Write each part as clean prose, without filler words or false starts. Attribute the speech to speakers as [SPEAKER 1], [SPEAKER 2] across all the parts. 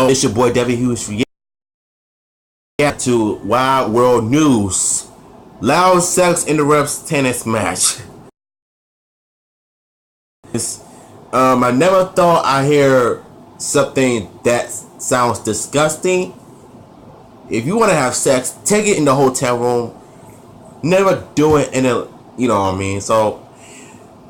[SPEAKER 1] it's your boy Devin Hughes. React to Wild World News. Loud sex interrupts tennis match. I never thought I'd hear something that sounds disgusting. If you want to have sex, take it in the hotel room. Never do it in a, you know what I mean? So,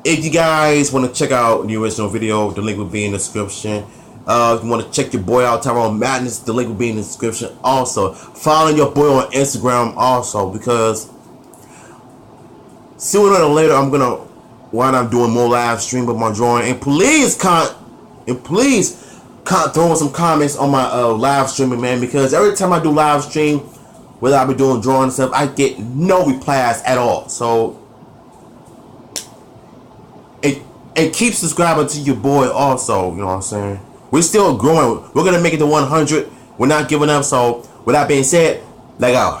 [SPEAKER 1] if you guys want to check out the original video, the link will be in the description. If you want to check your boy out, Tyrone Madness, the link will be in the description. Also, follow your boy on Instagram also, because sooner or later I'm gonna wind up doing more live stream with my drawing. And please throw some comments on my live streaming, man, because every time I do live stream, whether I be doing drawing and stuff, I get no replies at all. So and keep subscribing to your boy also, you know what I'm saying? We're still growing. We're gonna make it to 100. We're not giving up. So with that being said, let go.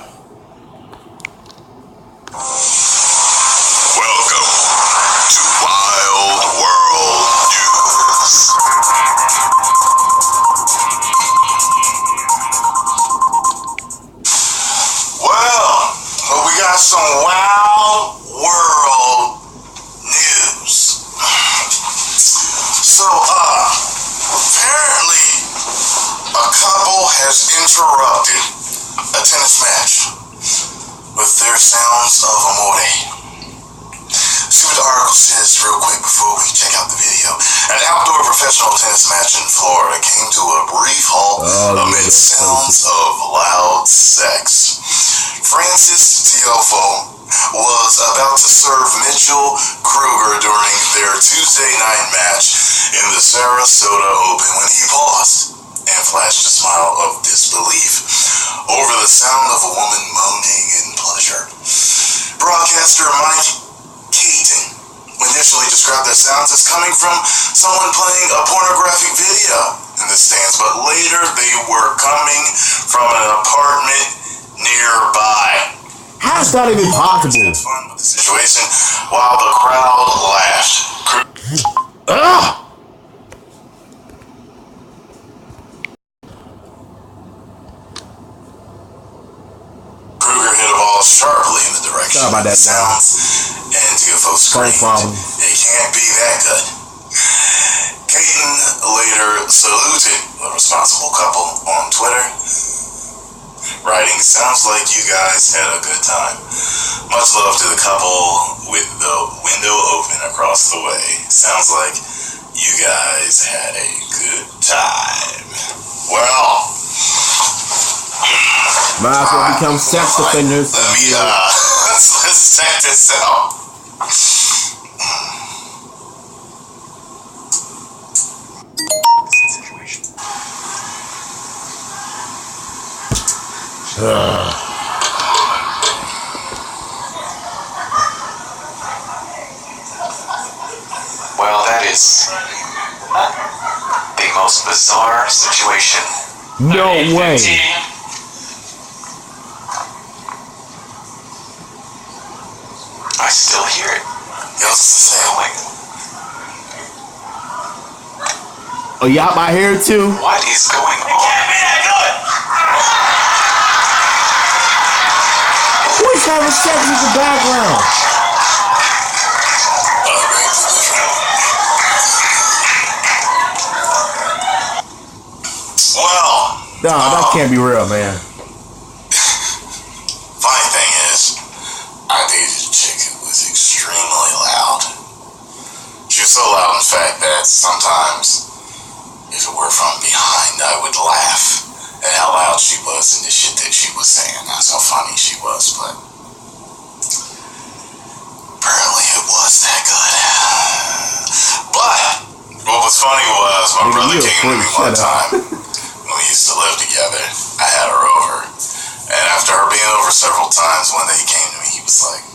[SPEAKER 2] Welcome to Wild World News. Well, we got some Wild World News. So, apparently, a couple has interrupted a tennis match with their sounds of amore. See what the article says real quick before we check out the video. An outdoor professional tennis match in Florida came to a brief halt amid sounds of loud sex. Francis Tiofo was about to serve Mitchell Kruger during their Tuesday night match in the Sarasota Open when he paused and flashed a smile of disbelief over the sound of a woman moaning in pleasure. Broadcaster Mike Caton initially described the sounds as coming from someone playing a pornographic video in the stands, but later they were coming from an apartment nearby.
[SPEAKER 1] How's that even possible?
[SPEAKER 2] Had fun with the situation while the crowd laughed. Kruger hit a ball sharply in the direction of the sounds, and Tiofo screamed, "It can't be that good." Caton later saluted the responsible couple on Twitter, writing, "Sounds like you guys had a good time. Much love to the couple with the window open across the way. Sounds like you guys had a good time." Well,
[SPEAKER 1] might as well become sex offenders.
[SPEAKER 2] Let me let's check this out.
[SPEAKER 3] Well, that is the most bizarre situation.
[SPEAKER 1] No way.
[SPEAKER 3] I still hear it.
[SPEAKER 1] Oh, y'all might hear it too?
[SPEAKER 3] What is going on?
[SPEAKER 1] Who is having sex in the background?
[SPEAKER 2] Well,
[SPEAKER 1] no, that can't be real, man.
[SPEAKER 2] Funny thing is, I dated a chick who was extremely loud. She was so loud, in fact, that sometimes, if it were from behind, I would laugh at how loud she was and the shit that she was saying. That's how funny she was, but apparently it was that good. But what was funny was my brother came to me one time when we used to live together. I had her over, and after her being over several times, one day he came to me. He was like,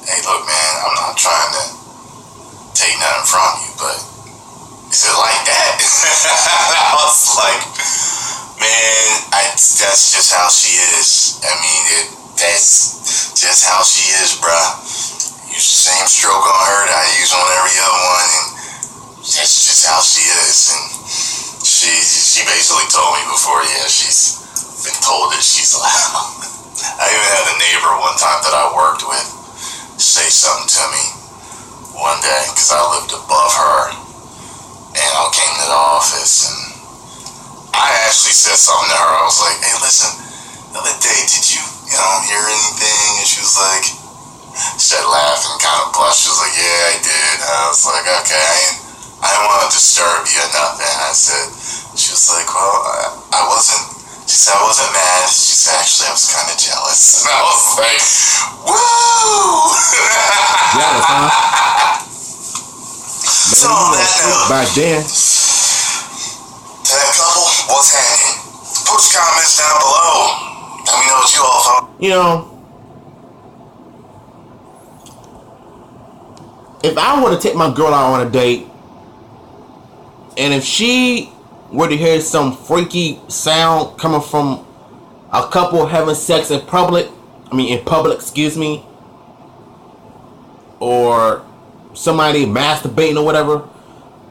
[SPEAKER 2] "Hey, look, man, I'm not trying to take nothing from you, but is it like that?" I was like, "Man, that's just how she is. I mean, that's just how she is, bruh. Use the same stroke on her that I use on every other one, and that's just how she is." And she's she basically told me before, yeah, she's been told that she's loud. I even had a neighbor one time that I worked with say something to me one day because I lived above her, and I came to the office and I actually said something to her. I was like, hey, listen, the other day, did you hear anything? And she was like, she started laughing, kind of blushed. She was like, yeah, I did. And I was like, okay, I didn't want to disturb you or nothing. She was like, well, I wasn't, she said, I wasn't mad. She said, actually, I was kind of jealous. And I was like, woo!
[SPEAKER 1] Jealous, huh?
[SPEAKER 2] So on that note,
[SPEAKER 1] by then,
[SPEAKER 2] to that couple, what's happening? Put your comments down below. Let me know what you all thought.
[SPEAKER 1] you know, if I were to take my girl out on a date, and if she were to hear some freaky sound coming from a couple having sex in public, excuse me, or somebody masturbating or whatever,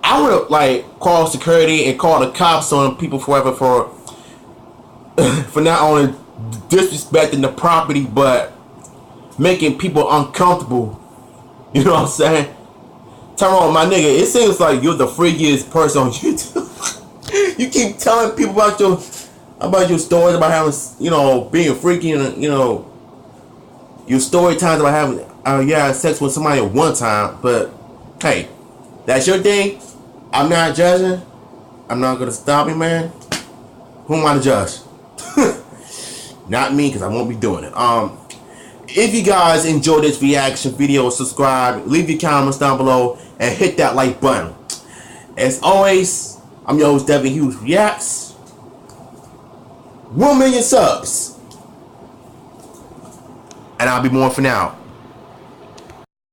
[SPEAKER 1] I would have like called security and called the cops on people forever for not only disrespecting the property but making people uncomfortable. You know what I'm saying? Tyrone, my nigga, it seems like you're the freakiest person on YouTube. You keep telling people about your stories about having, being freaky, and your story times about having sex with somebody at one time. But hey, that's your thing. I'm not judging. I'm not gonna stop you, man. Who am I to judge? Not me, because I won't be doing it. If you guys enjoyed this reaction video, subscribe, leave your comments down below, and hit that like button. As always, I'm your host, Devin Hughes Reacts. 1 million subs. And I'll be more for now.